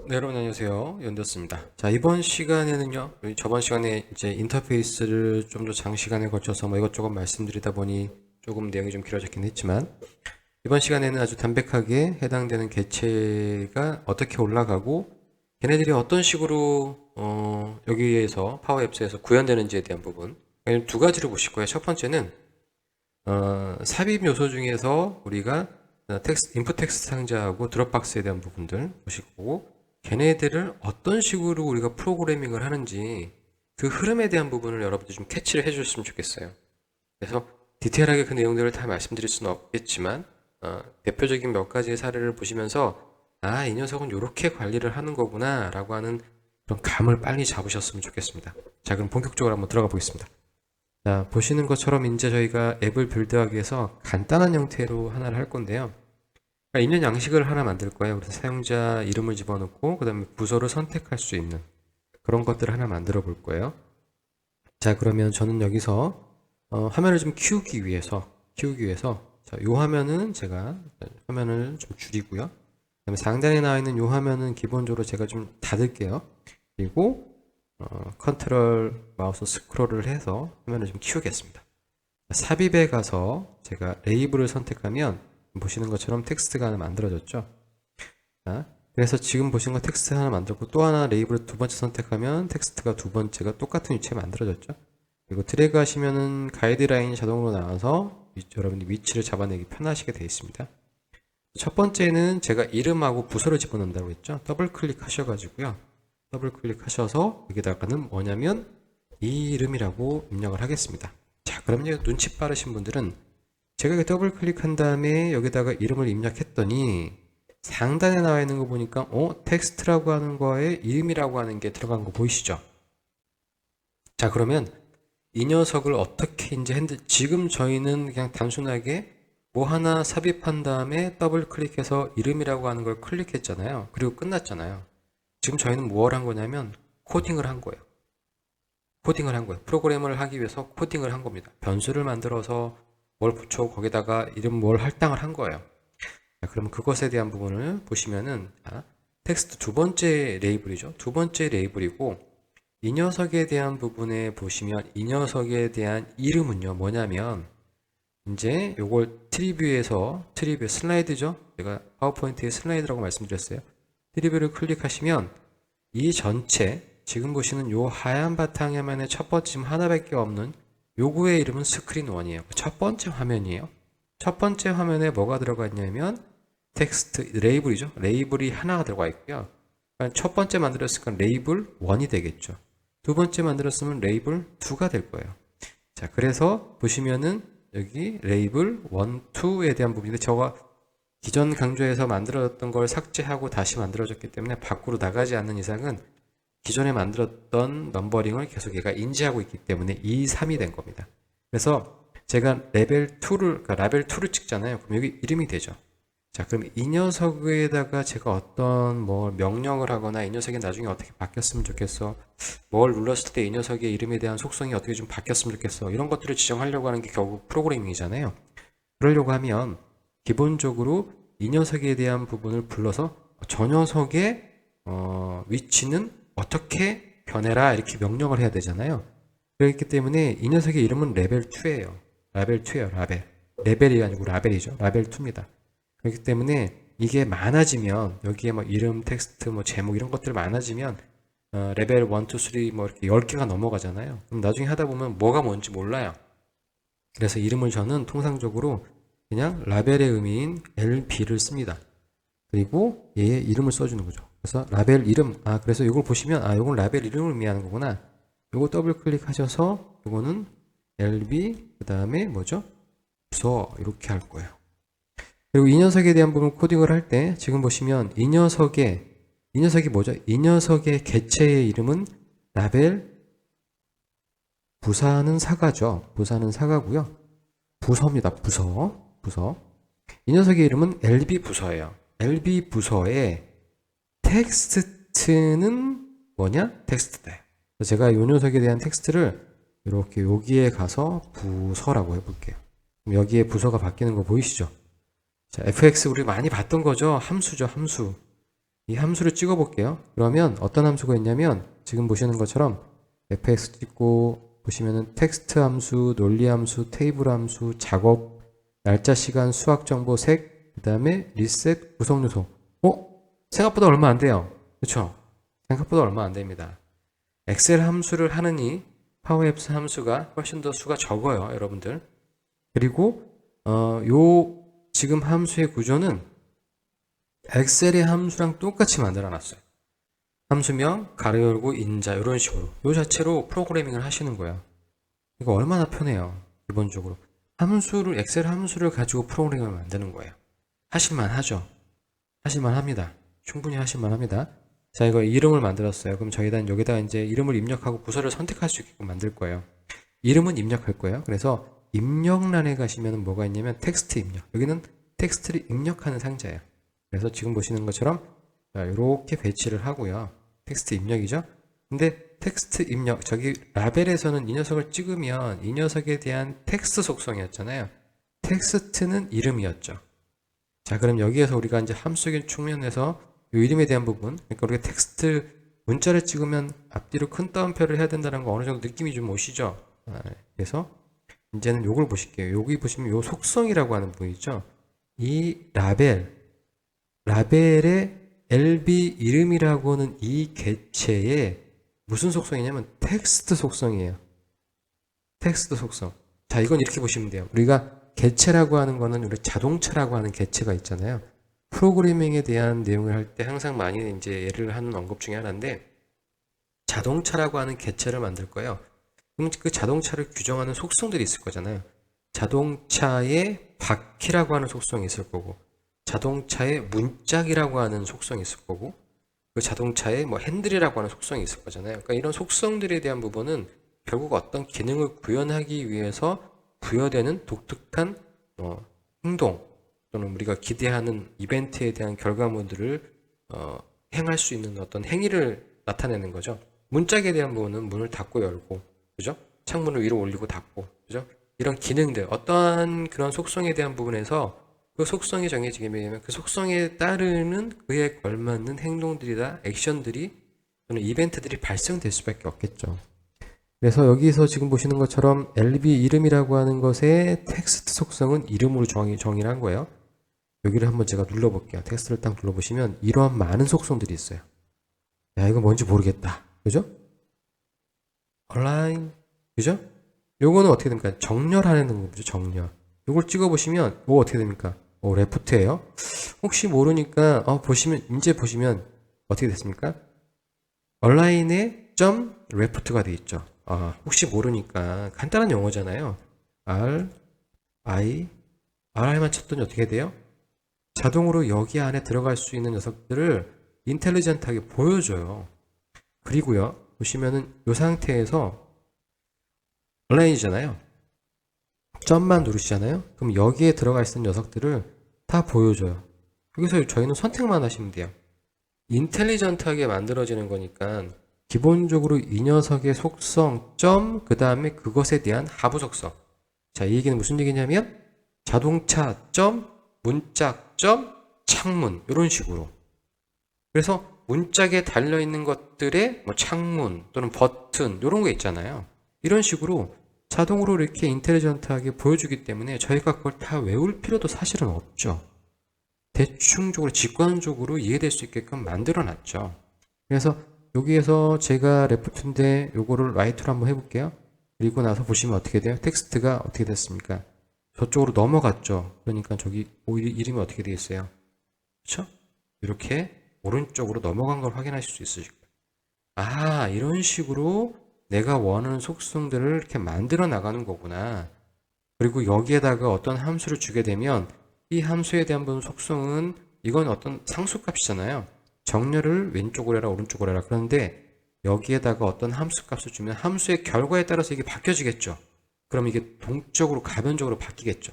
네, 여러분 안녕하세요. 연두였습니다. 자, 이번 시간에는요, 저번 시간에 이제 인터페이스를 좀 더 장시간에 걸쳐서 뭐 이것저것 말씀드리다 보니 조금 내용이 좀 길어졌긴 했지만, 이번 시간에는 아주 담백하게 해당되는 개체가 어떻게 올라가고, 걔네들이 어떤 식으로, 여기에서 파워 앱스에서 구현되는지에 대한 부분. 두 가지를 보실 거예요. 첫 번째는, 삽입 요소 중에서 우리가 인풋 텍스트 상자하고 드롭박스에 대한 부분들 보실 거고, 걔네들을 어떤 식으로 우리가 프로그래밍을 하는지 그 흐름에 대한 부분을 여러분들 좀 캐치를 해주셨으면 좋겠어요. 그래서 디테일하게 그 내용들을 다 말씀드릴 수는 없겠지만 대표적인 몇 가지의 사례를 보시면서 아, 이 녀석은 이렇게 관리를 하는 거구나 라고 하는 그런 감을 빨리 잡으셨으면 좋겠습니다. 자, 그럼 본격적으로 한번 들어가 보겠습니다. 자, 보시는 것처럼 이제 저희가 앱을 빌드하기 위해서 간단한 형태로 하나를 할 건데요. 입력 양식을 하나 만들 거예요. 그래서 사용자 이름을 집어넣고 그 다음에 부서를 선택할 수 있는 그런 것들을 하나 만들어 볼 거예요. 자, 그러면 저는 여기서 화면을 좀 키우기 위해서 자, 요 화면은 제가 화면을 좀 줄이고요. 그다음에 상단에 나와 있는 요 화면은 기본적으로 제가 좀 닫을게요. 그리고 컨트롤 마우스 스크롤을 해서 화면을 좀 키우겠습니다. 삽입에 가서 제가 레이블을 선택하면 보시는 것처럼 텍스트가 하나 만들어졌죠. 자, 그래서 지금 보시는 거 텍스트 하나 만들고 또 하나 레이블을 두 번째 선택하면 텍스트가 두 번째가 똑같은 위치에 만들어졌죠. 그리고 드래그 하시면은 가이드라인이 자동으로 나와서 여러분이 위치를 잡아내기 편하시게 되어 있습니다. 첫 번째는 제가 이름하고 부서를 집어넣는다고 했죠. 더블 클릭하셔가지고요. 더블 클릭하셔서 여기다가는 뭐냐면 이 이름이라고 입력을 하겠습니다. 자, 그럼 이제 눈치 빠르신 분들은 제가 더블 클릭한 다음에 여기다가 이름을 입력했더니 상단에 나와 있는 거 보니까 텍스트라고 하는 거에 이름이라고 하는 게 들어간 거 보이시죠? 자, 그러면 이 녀석을 어떻게 이제 지금 저희는 그냥 단순하게 뭐 하나 삽입한 다음에 더블 클릭해서 이름이라고 하는 걸 클릭했잖아요. 그리고 끝났잖아요. 지금 저희는 뭘 한 거냐면 코딩을 한 거예요. 코딩을 한 거예요. 프로그램을 하기 위해서 코딩을 한 겁니다. 변수를 만들어서 뭘 붙여 거기다가 이름 뭘 할당을 한 거예요. 자, 그럼 그것에 대한 부분을 보시면은 자, 텍스트 두 번째 레이블이죠. 두 번째 레이블이고 이 녀석에 대한 부분에 보시면 이 녀석에 대한 이름은요 뭐냐면 이제 요걸 트리뷰 슬라이드죠. 제가 파워포인트의 슬라이드라고 말씀드렸어요. 트리뷰를 클릭하시면 이 전체 지금 보시는 요 하얀 바탕 화면의 첫 번째 지금 하나밖에 없는 요구의 이름은 스크린 1이에요. 첫 번째 화면이에요. 첫 번째 화면에 뭐가 들어가 있냐면 텍스트 레이블이죠. 레이블이 하나가 들어가 있고요. 그러니까 첫 번째 만들었으니까 레이블 1이 되겠죠. 두 번째 만들었으면 레이블 2가 될 거예요. 자, 그래서 보시면은 여기 레이블 1, 2에 대한 부분인데 저가 기존 강조해서 만들었던 걸 삭제하고 다시 만들어졌기 때문에 밖으로 나가지 않는 이상은 기존에 만들었던 넘버링을 계속 얘가 인지하고 있기 때문에 2, 3이 된 겁니다. 그래서 제가 그러니까 라벨 2를 찍잖아요. 그럼 여기 이름이 되죠. 자, 그럼 이 녀석에다가 제가 어떤 뭐 명령을 하거나 이 녀석이 나중에 어떻게 바뀌었으면 좋겠어. 뭘 눌렀을 때 이 녀석의 이름에 대한 속성이 어떻게 좀 바뀌었으면 좋겠어. 이런 것들을 지정하려고 하는 게 결국 프로그래밍이잖아요. 그러려고 하면 기본적으로 이 녀석에 대한 부분을 불러서 저 녀석의 위치는 어떻게 변해라 이렇게 명령을 해야 되잖아요. 그렇기 때문에 이 녀석의 이름은 레벨 2예요. 라벨 2예요. 라벨. 레벨이 아니고 라벨이죠. 라벨 2입니다. 그렇기 때문에 이게 많아지면 여기에 뭐 이름, 텍스트, 뭐 제목 이런 것들 많아지면 레벨 1, 2, 3 뭐 이렇게 10개가 넘어가잖아요. 그럼 나중에 하다 보면 뭐가 뭔지 몰라요. 그래서 이름을 저는 통상적으로 그냥 라벨의 의미인 LB를 씁니다. 그리고 얘의 이름을 써주는 거죠. 그래서 라벨 이름, 그래서 이걸 보시면, 이건 라벨 이름을 의미하는 거구나. 이거 더블 클릭하셔서, 이거는 LB, 그 다음에 뭐죠? 부서, 이렇게 할 거예요. 그리고 이 녀석에 대한 부분 코딩을 할 때, 지금 보시면 이 녀석이 뭐죠? 이 녀석의 개체의 이름은 라벨, 부사는 사과죠. 부사는 사과고요. 부서입니다. 부서. 이 녀석의 이름은 LB 부서예요. LB 부서에 텍스트는 뭐냐? 텍스트다. 제가 이 녀석에 대한 텍스트를 이렇게 여기에 가서 부서라고 해볼게요. 그럼 여기에 부서가 바뀌는 거 보이시죠? 자, fx 우리 많이 봤던 거죠? 함수죠, 함수. 이 함수를 찍어 볼게요. 그러면 어떤 함수가 있냐면 지금 보시는 것처럼 fx 찍고 보시면은 텍스트 함수, 논리 함수, 테이블 함수, 작업, 날짜, 시간, 수학 정보, 색, 그 다음에 리셋, 구성 요소. 생각보다 얼마 안 돼요. 그렇죠? 생각보다 얼마 안 됩니다. 엑셀 함수를 하느니 파워앱스 함수가 훨씬 더 수가 적어요, 여러분들. 그리고 요 지금 함수의 구조는 엑셀의 함수랑 똑같이 만들어 놨어요. 함수명, 가로 열고, 인자 이런 식으로 요 자체로 프로그래밍을 하시는 거예요. 이거 얼마나 편해요. 기본적으로 엑셀 함수를 가지고 프로그램을 만드는 거예요. 하실만 하죠. 하실만 합니다. 충분히 하실만 합니다. 자, 이거 이름을 만들었어요. 그럼 저희는 여기다 이제 이름을 입력하고 부서를 선택할 수 있게끔 만들 거예요. 이름은 입력할 거예요. 그래서 입력란에 가시면 뭐가 있냐면 텍스트 입력. 여기는 텍스트를 입력하는 상자예요. 그래서 지금 보시는 것처럼 이렇게 배치를 하고요. 텍스트 입력이죠. 근데 텍스트 입력, 저기 라벨에서는 이 녀석을 찍으면 이 녀석에 대한 텍스트 속성이었잖아요. 텍스트는 이름이었죠. 자, 그럼 여기에서 우리가 이제 함수적인 측면에서 이 이름에 대한 부분, 그러니까 우리가 텍스트 문자를 찍으면 앞뒤로 큰 따옴표를 해야 된다는 거 어느 정도 느낌이 좀 오시죠? 그래서 이제는 요걸 보실게요. 여기 보시면 요 속성이라고 하는 부분 있죠? 이 라벨의 LB 이름이라고 하는 이 객체에 무슨 속성이냐면 텍스트 속성이에요. 텍스트 속성. 자, 이건 이렇게 보시면 돼요. 우리가 객체라고 하는 거는 우리 자동차라고 하는 객체가 있잖아요. 프로그래밍에 대한 내용을 할 때 항상 많이 이제 예를 하는 언급 중에 하나인데 자동차라고 하는 객체를 만들 거예요. 그럼 그 자동차를 규정하는 속성들이 있을 거잖아요. 자동차의 바퀴라고 하는 속성이 있을 거고 자동차의 문짝이라고 하는 속성이 있을 거고 그 자동차의 뭐 핸들이라고 하는 속성이 있을 거잖아요. 그러니까 이런 속성들에 대한 부분은 결국 어떤 기능을 구현하기 위해서 부여되는 독특한 행동 또는 우리가 기대하는 이벤트에 대한 결과물들을 행할 수 있는 어떤 행위를 나타내는 거죠. 문짝에 대한 부분은 문을 닫고 열고, 그죠? 창문을 위로 올리고 닫고, 그죠? 이런 기능들, 어떠한 그런 속성에 대한 부분에서 그 속성이 정해지게 되면 그 속성에 따르는 그에 걸맞는 행동들이나 액션들이 또는 이벤트들이 발생될 수밖에 없겠죠. 그래서 여기서 지금 보시는 것처럼 LB 이름이라고 하는 것의 텍스트 속성은 이름으로 정의를 한 거예요. 여기를 한번 제가 눌러볼게요. 텍스트를 딱 눌러보시면 이러한 많은 속성들이 있어요. 야, 이거 뭔지 모르겠다. 그죠? 온라인. 그죠? 요거는 어떻게 됩니까? 정렬하는 거죠. 정렬. 요걸 찍어보시면 뭐 어떻게 됩니까? 레프트예요. 혹시 모르니까 이제 보시면 어떻게 됐습니까? 온라인에 점 레프트가 돼 있죠. 혹시 모르니까 간단한 영어잖아요. RI만 쳤더니 어떻게 돼요? 자동으로 여기 안에 들어갈 수 있는 녀석들을 인텔리전트하게 보여줘요. 그리고요, 보시면은 이 상태에서 온라인이잖아요. 점만 누르시잖아요. 그럼 여기에 들어가 있는 녀석들을 다 보여줘요. 여기서 저희는 선택만 하시면 돼요. 인텔리전트하게 만들어지는 거니까 기본적으로 이 녀석의 속성, 점, 그 다음에 그것에 대한 하부 속성. 자, 이 얘기는 무슨 얘기냐면 자동차, 점, 문짝, 점, 창문 이런 식으로. 그래서 문짝에 달려있는 것들의 뭐 창문 또는 버튼 이런 거 있잖아요. 이런 식으로 자동으로 이렇게 인텔리전트하게 보여주기 때문에 저희가 그걸 다 외울 필요도 사실은 없죠. 대충적으로 직관적으로 이해될 수 있게끔 만들어 놨죠. 그래서 여기에서 제가 레프트인데 요거를 라이트로 한번 해볼게요. 그리고 나서 보시면 어떻게 돼요? 텍스트가 어떻게 됐습니까? 저쪽으로 넘어갔죠. 그러니까 저기 이름이 어떻게 되어 있어요? 그렇죠? 이렇게 오른쪽으로 넘어간 걸 확인하실 수 있으실 거예요. 이런 식으로 내가 원하는 속성들을 이렇게 만들어 나가는 거구나. 그리고 여기에다가 어떤 함수를 주게 되면 이 함수에 대한 속성은 이건 어떤 상수값이잖아요. 정렬을 왼쪽으로 해라 오른쪽으로 해라. 그런데 여기에다가 어떤 함수 값을 주면 함수의 결과에 따라서 이게 바뀌어지겠죠. 그럼 이게 동적으로 가변적으로 바뀌겠죠.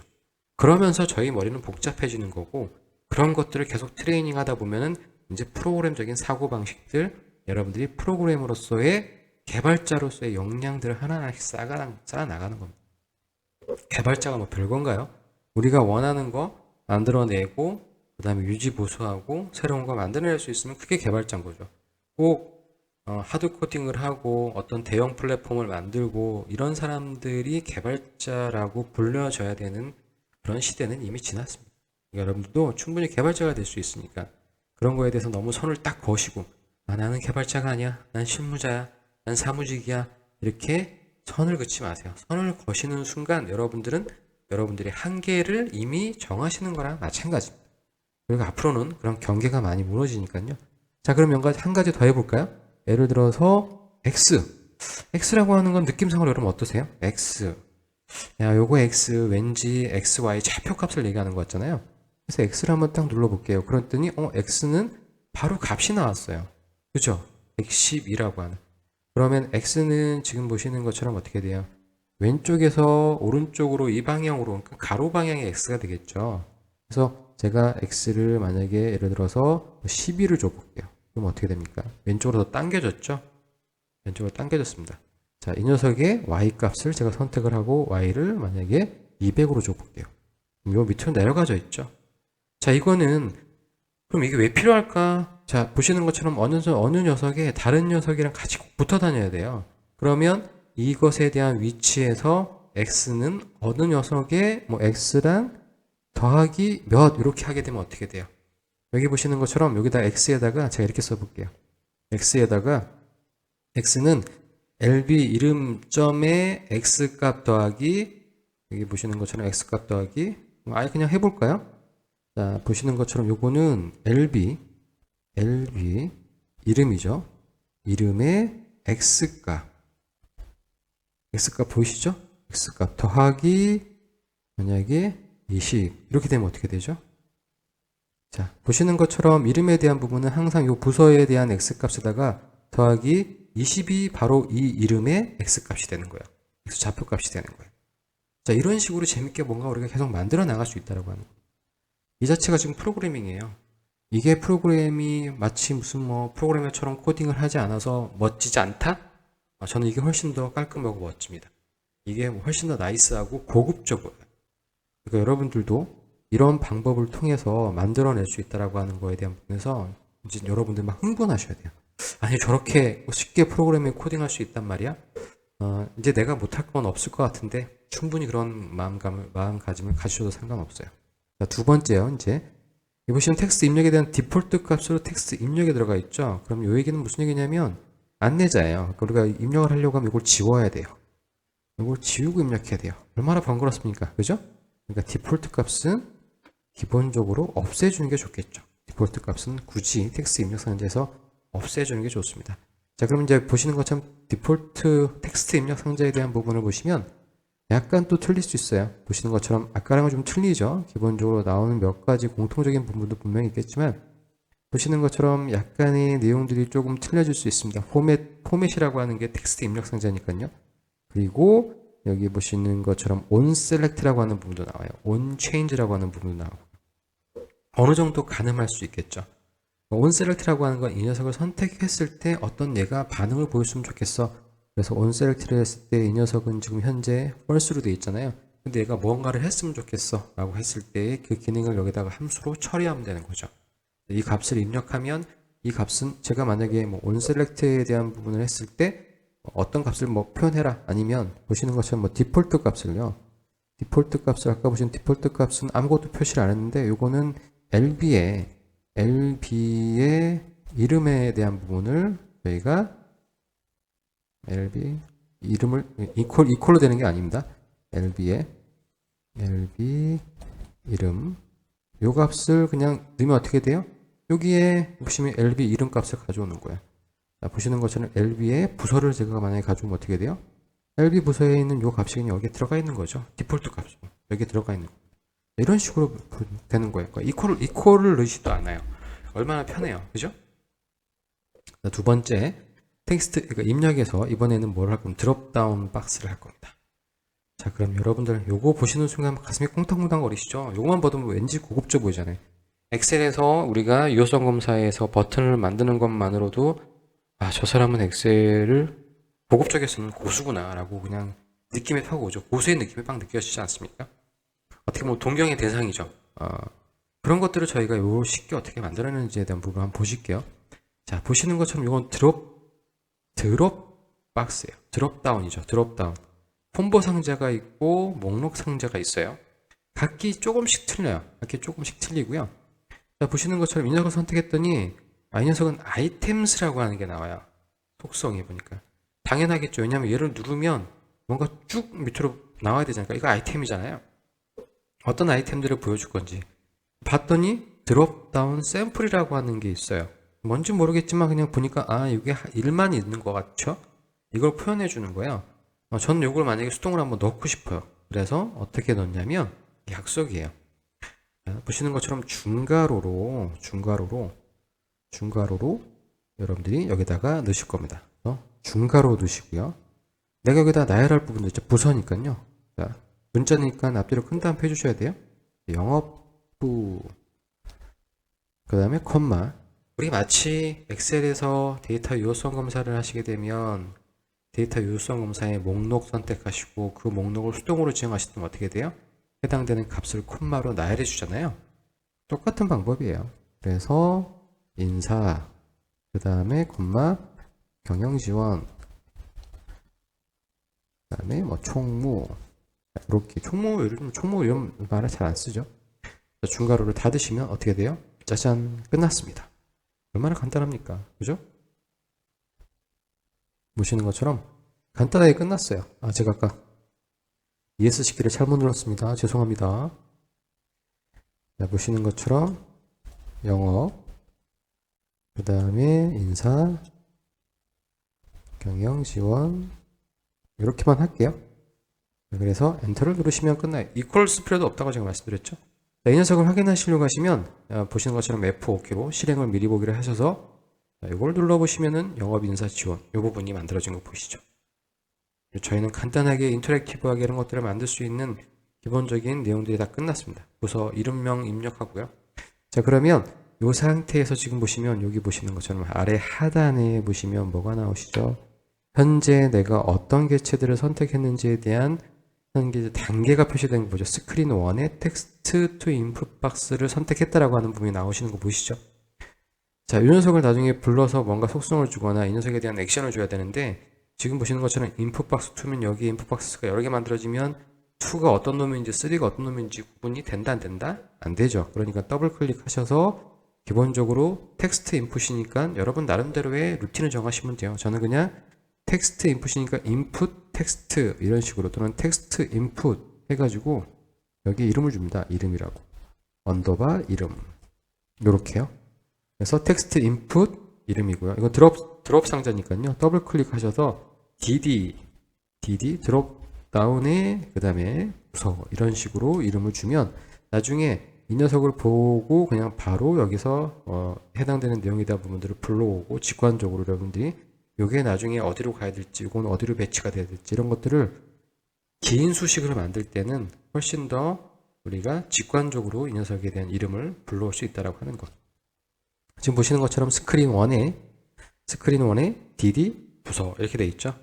그러면서 저희 머리는 복잡해지는 거고 그런 것들을 계속 트레이닝 하다 보면은 이제 프로그램적인 사고방식들 여러분들이 프로그래머로서의 개발자로서의 역량들을 하나하나씩 쌓아 나가는 겁니다. 개발자가 뭐 별건가요? 우리가 원하는 거 만들어내고 그 다음에 유지 보수하고 새로운 거 만들어낼 수 있으면 그게 개발자인 거죠. 꼭 하드 코딩을 하고 어떤 대형 플랫폼을 만들고 이런 사람들이 개발자라고 불려져야 되는 그런 시대는 이미 지났습니다. 그러니까 여러분들도 충분히 개발자가 될 수 있으니까 그런 거에 대해서 너무 선을 딱 거시고 나는 개발자가 아니야, 난 실무자야, 난 사무직이야 이렇게 선을 긋지 마세요. 선을 거시는 순간 여러분들은 여러분들의 한계를 이미 정하시는 거랑 마찬가지입니다. 그리고 앞으로는 그런 경계가 많이 무너지니까요. 자, 그럼 한 가지 더 해볼까요? 예를 들어서 X라고 하는 건 느낌상으로 여러분 어떠세요? X. 야, 요거 X 왠지 XY 좌표값을 얘기하는 거 같잖아요. 그래서 X를 한번 딱 눌러볼게요. 그랬더니 X는 바로 값이 나왔어요. 그죠? 112라고 하는. 그러면 X는 지금 보시는 것처럼 어떻게 돼요? 왼쪽에서 오른쪽으로 이 방향으로, 그러니까 가로 방향의 X가 되겠죠. 그래서 제가 X를 만약에 예를 들어서 12를 줘볼게요. 그럼 어떻게 됩니까? 왼쪽으로 더 당겨졌죠? 왼쪽으로 당겨졌습니다. 자, 이 녀석의 Y 값을 제가 선택을 하고 Y를 만약에 200으로 줘볼게요. 그럼 요 밑으로 내려가져 있죠? 자, 이거는 그럼 이게 왜 필요할까? 자, 보시는 것처럼 어느 녀석에 다른 녀석이랑 같이 붙어 다녀야 돼요. 그러면 이것에 대한 위치에서 X는 어느 녀석에 X랑 더하기 몇 이렇게 하게 되면 어떻게 돼요? 여기 보시는 것처럼 여기다 X에다가 제가 이렇게 써볼게요. X에다가 X는 LB 이름점에 X값 더하기 여기 보시는 것처럼 X값 더하기 아예 그냥 해볼까요? 자, 보시는 것처럼 요거는 LB 이름이죠. 이름의 X값 보이시죠? X값 더하기 만약에 20 이렇게 되면 어떻게 되죠? 자, 보시는 것처럼 이름에 대한 부분은 항상 요 부서에 대한 X값에다가 더하기 20이 바로 이 이름의 X값이 되는 거예요. X 좌표값이 되는 거예요. 자, 이런 식으로 재밌게 뭔가 우리가 계속 만들어 나갈 수 있다고 하는 거예요. 이 자체가 지금 프로그래밍이에요. 이게 프로그램이 마치 무슨 프로그래머처럼 코딩을 하지 않아서 멋지지 않다? 저는 이게 훨씬 더 깔끔하고 멋집니다. 이게 훨씬 더 나이스하고 고급적으로. 그러니까 여러분들도 이런 방법을 통해서 만들어낼 수 있다고 하는 거에 대한 부분에서 이제 여러분들 막 흥분하셔야 돼요. 아니, 저렇게 쉽게 프로그래밍 코딩할 수 있단 말이야? 이제 내가 못할 건 없을 것 같은데 충분히 그런 마음가짐을 가지셔도 상관없어요. 자, 두 번째요. 이제 보시면 텍스트 입력에 대한 디폴트 값으로 텍스트 입력에 들어가 있죠. 그럼 이 얘기는 무슨 얘기냐면 안내자예요. 그러니까 우리가 입력을 하려고 하면 이걸 지워야 돼요. 이걸 지우고 입력해야 돼요. 얼마나 번거롭습니까? 그죠? 그러니까 디폴트 값은 기본적으로 없애주는 게 좋겠죠. 디폴트 값은 굳이 텍스트 입력 상자에서 없애주는 게 좋습니다. 자, 그럼 이제 보시는 것처럼 디폴트 텍스트 입력 상자에 대한 부분을 보시면 약간 또 틀릴 수 있어요. 보시는 것처럼 아까랑은 좀 틀리죠. 기본적으로 나오는 몇 가지 공통적인 부분도 분명히 있겠지만 보시는 것처럼 약간의 내용들이 조금 틀려질 수 있습니다. 포맷이라고 하는 게 텍스트 입력 상자니까요. 그리고 여기 보시는 것처럼 onSelect라고 하는 부분도 나와요. onChange라고 하는 부분도 나오고 어느 정도 가늠할 수 있겠죠. onSelect라고 하는 건 이 녀석을 선택했을 때 어떤 얘가 반응을 보였으면 좋겠어. 그래서 onSelect를 했을 때 이 녀석은 지금 현재 false로 되어 있잖아요. 근데 얘가 뭔가를 했으면 좋겠어 라고 했을 때 그 기능을 여기다가 함수로 처리하면 되는 거죠. 이 값을 입력하면 이 값은 제가 만약에 onSelect에 대한 부분을 했을 때 어떤 값을 표현해라 아니면 보시는 것처럼 디폴트 값을요. 디폴트 값을 아까 보신 디폴트 값은 아무것도 표시를 안 했는데 요거는 LB의 이름에 대한 부분을 저희가 LB 이름을 이퀄로 되는 게 아닙니다. LB 이름 요 값을 그냥 넣으면 어떻게 돼요? 여기에 보시면 LB 이름 값을 가져오는 거예요. 자, 보시는 것처럼 LB의 부서를 제가 만약에 가져오면 어떻게 돼요? LB 부서에 있는 요 값이 그냥 여기에 들어가 있는 거죠. 디폴트 값이 여기에 들어가 있는 거예요. 이런 식으로 되는 거예요. 그러니까 이퀄을 넣으지도 않아요. 얼마나 편해요. 그죠? 자, 두 번째 텍스트 그러니까 입력에서 이번에는 뭘 할 겁니다. 드롭다운 박스를 할 겁니다. 자, 그럼 여러분들 요거 보시는 순간 가슴이 콩닥콩닥 거리시죠? 요거만 봐도 왠지 고급져 보이잖아요. 엑셀에서 우리가 유효성 검사에서 버튼을 만드는 것만으로도 저 사람은 엑셀을 고급적에 쓰는 고수구나 라고 그냥 느낌이 팍 오죠. 고수의 느낌이 팍 느껴지지 않습니까? 어떻게 보면 동경의 대상이죠. 그런 것들을 저희가 요 쉽게 어떻게 만들어내는지에 대한 부분 한번 보실게요. 자, 보시는 것처럼 이건 드롭 박스예요. 드롭다운이죠. 드롭다운. 콤보 상자가 있고 목록 상자가 있어요. 각기 조금씩 틀려요. 각기 조금씩 틀리고요. 자, 보시는 것처럼 이 녀석을 선택했더니 이 녀석은 아이템스라고 하는 게 나와요. 속성이 보니까. 당연하겠죠. 왜냐하면 얘를 누르면 뭔가 쭉 밑으로 나와야 되잖아요. 이거 아이템이잖아요. 어떤 아이템들을 보여줄 건지. 봤더니 드롭다운 샘플이라고 하는 게 있어요. 뭔지 모르겠지만 그냥 보니까 이게 일만 있는 것 같죠? 이걸 표현해 주는 거예요. 저는 이걸 만약에 수동으로 한번 넣고 싶어요. 그래서 어떻게 넣냐면 약속이에요. 보시는 것처럼 중괄호로 여러분들이 여기다가 넣으실 겁니다. 중괄호 넣으시고요. 내가 여기다 나열할 부분도 있죠. 부서니까요. 자, 문자니까 앞뒤로 큰 다음 해주셔야 돼요. 영업부 그 다음에 콤마. 우리 마치 엑셀에서 데이터 유효성 검사를 하시게 되면 데이터 유효성 검사의 목록 선택하시고 그 목록을 수동으로 지정하시면 어떻게 돼요? 해당되는 값을 콤마로 나열해 주잖아요. 똑같은 방법이에요. 그래서 인사 그 다음에 콤마 경영지원 그 다음에 뭐 총무 이렇게 총무 이런 말을 잘 안 쓰죠. 중괄호를 닫으시면 어떻게 돼요? 짜잔, 끝났습니다. 얼마나 간단합니까? 그죠? 보시는 것처럼 간단하게 끝났어요. 제가 아까 ES 키를 잘못 눌렀습니다. 죄송합니다. 자, 보시는 것처럼 영업, 그 다음에 인사, 경영 지원 이렇게만 할게요. 그래서 엔터를 누르시면 끝나요. 이퀄스 필요도 없다고 제가 말씀드렸죠. 자, 이 녀석을 확인하시려고 하시면 보시는 것처럼 F5키로 실행을 미리 보기를 하셔서 이걸 눌러보시면은 영업 인사 지원 이 부분이 만들어진 거 보시죠. 저희는 간단하게 인터랙티브하게 이런 것들을 만들 수 있는 기본적인 내용들이 다 끝났습니다. 부서 이름명 입력하고요. 자, 그러면 이 상태에서 지금 보시면 여기 보시는 것처럼 아래 하단에 보시면 뭐가 나오시죠? 현재 내가 어떤 개체들을 선택했는지에 대한 단계가 표시된 거 보죠. 스크린 1에 텍스트 투 인풋 박스를 선택했다라고 하는 부분이 나오시는 거 보이시죠? 자, 이 녀석을 나중에 불러서 뭔가 속성을 주거나 이 녀석에 대한 액션을 줘야 되는데 지금 보시는 것처럼 인풋 박스 2면 여기 인풋 박스가 여러 개 만들어지면 2가 어떤 놈인지 3가 어떤 놈인지 구분이 된다 안 된다? 안 되죠. 그러니까 더블 클릭하셔서 기본적으로 텍스트 인풋이니까 여러분 나름대로의 루틴을 정하시면 돼요. 저는 그냥 텍스트 인풋이니까 인풋 텍스트 이런 식으로 또는 텍스트 인풋 해가지고 여기 이름을 줍니다. 이름이라고. 언더바 이름. 요렇게요. 그래서 텍스트 인풋 이름이고요. 이거 드롭 상자니까요. 더블 클릭하셔서 DD 드롭 다운에 그 다음에 부서 이런 식으로 이름을 주면 나중에 이 녀석을 보고 그냥 바로 여기서 해당되는 내용이다 부분들을 불러오고 직관적으로 여러분들이 요게 나중에 어디로 가야 될지 이건 어디로 배치가 돼야 될지 이런 것들을 긴 수식으로 만들 때는 훨씬 더 우리가 직관적으로 이 녀석에 대한 이름을 불러올 수 있다고 하는 것. 지금 보시는 것처럼 스크린 1에 DD 부서 이렇게 돼 있죠.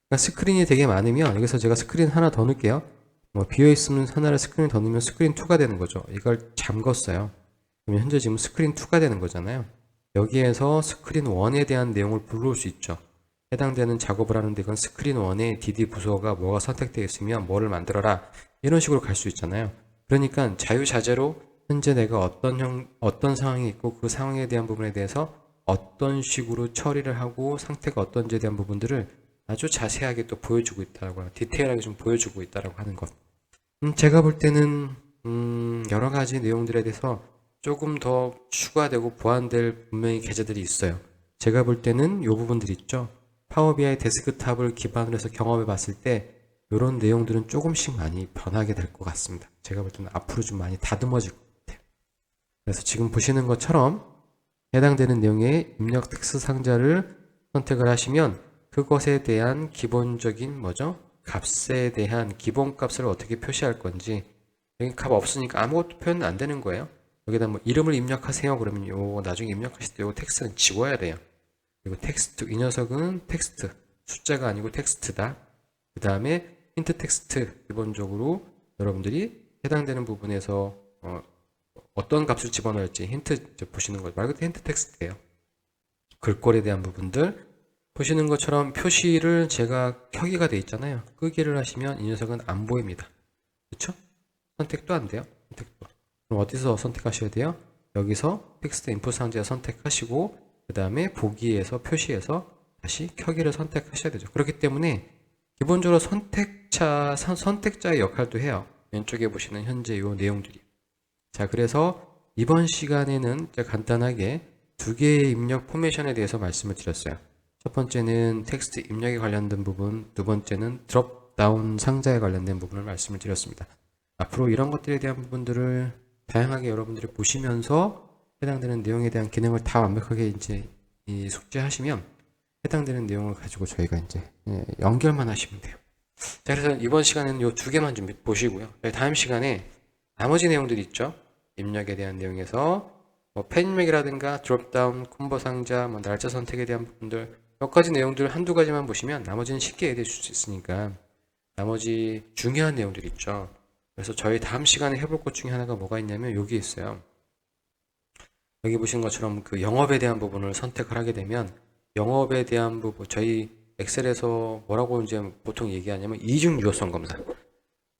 그러니까 스크린이 되게 많으면 여기서 제가 스크린 하나 더 넣을게요. 비어있으면 하나를 스크린 더 넣으면 스크린 2가 되는 거죠. 이걸 잠궜어요. 그러면 현재 지금 스크린 2가 되는 거잖아요. 여기에서 스크린 1에 대한 내용을 불러올 수 있죠. 해당되는 작업을 하는데 이건 스크린 1에 DD 부서가 뭐가 선택되어 있으면 뭐를 만들어라 이런 식으로 갈 수 있잖아요. 그러니까 자유자재로 현재 내가 어떤 상황이 있고 그 상황에 대한 부분에 대해서 어떤 식으로 처리를 하고 상태가 어떤지에 대한 부분들을 아주 자세하게 또 보여주고 있다라고 하는, 디테일하게 좀 보여주고 있다라고 하는 것. 제가 볼 때는 여러 가지 내용들에 대해서 조금 더 추가되고 보완될 분명히 계좌들이 있어요. 제가 볼 때는 이 부분들이 있죠. 파워 BI 데스크탑을 기반으로 해서 경험해 봤을 때 이런 내용들은 조금씩 많이 변하게 될 것 같습니다. 제가 볼 때는 앞으로 좀 많이 다듬어질 것 같아요. 그래서 지금 보시는 것처럼 해당되는 내용의 입력 텍스트 상자를 선택을 하시면 그것에 대한 기본적인 뭐죠? 값에 대한 기본 값을 어떻게 표시할 건지 여기 값 없으니까 아무것도 표현 안 되는 거예요. 여기다 뭐 이름을 입력하세요. 그러면 요 나중에 입력하실 때 요 텍스트는 지워야 돼요. 그리고 텍스트 이 녀석은 텍스트 숫자가 아니고 텍스트다. 그 다음에 힌트 텍스트 기본적으로 여러분들이 해당되는 부분에서 어떤 값을 집어넣을지 힌트 이제 보시는 거 말 그대로 힌트 텍스트예요. 글꼴에 대한 부분들 보시는 것처럼 표시를 제가 켜기가 돼 있잖아요. 끄기를 하시면 이 녀석은 안 보입니다. 그렇죠? 선택도 안 돼요. 선택도. 그럼 어디서 선택하셔야 돼요? 여기서 텍스트 인풋 상자에 선택하시고 그 다음에 보기에서 표시에서 다시 켜기를 선택하셔야 되죠. 그렇기 때문에 기본적으로 선택자의 역할도 해요. 왼쪽에 보시는 현재 요 내용들이. 자, 그래서 이번 시간에는 간단하게 두 개의 입력 포메이션에 대해서 말씀을 드렸어요. 첫 번째는 텍스트 입력에 관련된 부분, 두 번째는 드롭다운 상자에 관련된 부분을 말씀을 드렸습니다. 앞으로 이런 것들에 대한 부분들을 다양하게 여러분들이 보시면서 해당되는 내용에 대한 기능을 다 완벽하게 이제 숙지하시면 해당되는 내용을 가지고 저희가 이제 연결만 하시면 돼요. 자, 그래서 이번 시간에는 이 두 개만 좀 보시고요. 다음 시간에 나머지 내용들이 있죠. 입력에 대한 내용에서 뭐 펜 입력이라든가 드롭다운, 콤보 상자, 뭐 날짜 선택에 대한 부분들 몇 가지 내용들 한두 가지만 보시면 나머지는 쉽게 이해될 수 있으니까 나머지 중요한 내용들 있죠. 그래서 저희 다음 시간에 해볼 것 중에 하나가 뭐가 있냐면 여기 있어요. 여기 보시는 것처럼 그 영업에 대한 부분을 선택을 하게 되면 영업에 대한 부분 저희 엑셀에서 뭐라고 이제 보통 얘기하냐면 이중 유효성 검사.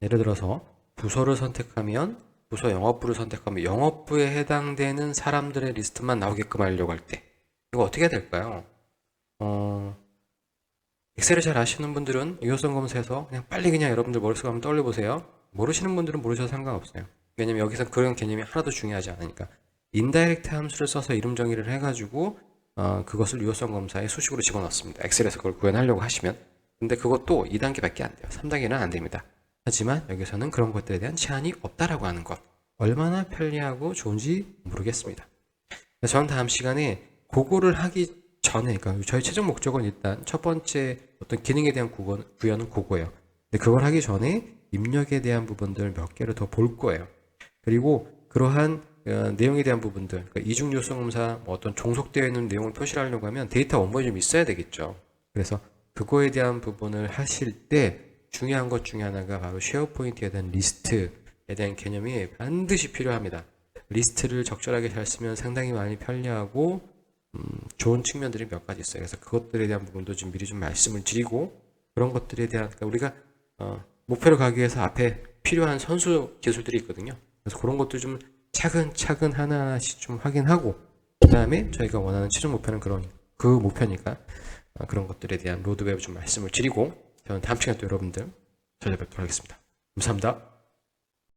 예를 들어서 부서를 선택하면 부서 영업부를 선택하면 영업부에 해당되는 사람들의 리스트만 나오게끔 하려고 할 때 이거 어떻게 해야 될까요? 엑셀을 잘 아시는 분들은 유효성 검사에서 그냥 빨리 그냥 여러분들 머릿속에 한번 떠올려 보세요. 모르시는 분들은 모르셔도 상관없어요. 왜냐면 여기서 그런 개념이 하나도 중요하지 않으니까. 인다이렉트 함수를 써서 이름 정의를 해가지고 그것을 유효성 검사에 수식으로 집어넣습니다. 엑셀에서 그걸 구현하려고 하시면. 근데 그것도 2단계밖에 안 돼요. 3단계는 안 됩니다. 하지만 여기서는 그런 것들에 대한 제한이 없다라고 하는 것. 얼마나 편리하고 좋은지 모르겠습니다. 저는 다음 시간에 그거를 하기 전에, 그러니까 저희 최종 목적은 일단 첫 번째 어떤 기능에 대한 구현은 그거예요. 근데 그걸 하기 전에 입력에 대한 부분들 몇 개를 더 볼 거예요. 그리고 그러한 내용에 대한 부분들, 그러니까 이중 요소 검사, 뭐 어떤 종속되어 있는 내용을 표시를 하려고 하면 데이터 원본이 좀 있어야 되겠죠. 그래서 그거에 대한 부분을 하실 때 중요한 것 중에 하나가 바로 쉐어포인트에 대한 리스트에 대한 개념이 반드시 필요합니다. 리스트를 적절하게 잘 쓰면 상당히 많이 편리하고 좋은 측면들이 몇 가지 있어요. 그래서 그것들에 대한 부분도 좀 미리 좀 말씀을 드리고 그런 것들에 대한 그러니까 우리가 목표를 가기 위해서 앞에 필요한 선수 기술들이 있거든요. 그래서 그런 것도 좀 차근차근 하나씩 좀 확인하고 그 다음에 저희가 원하는 최종 목표는 그 목표니까 그런 것들에 대한 로드맵을 좀 말씀을 드리고 저는 다음 시간에 또 여러분들 찾아뵙도록 하겠습니다. 감사합니다.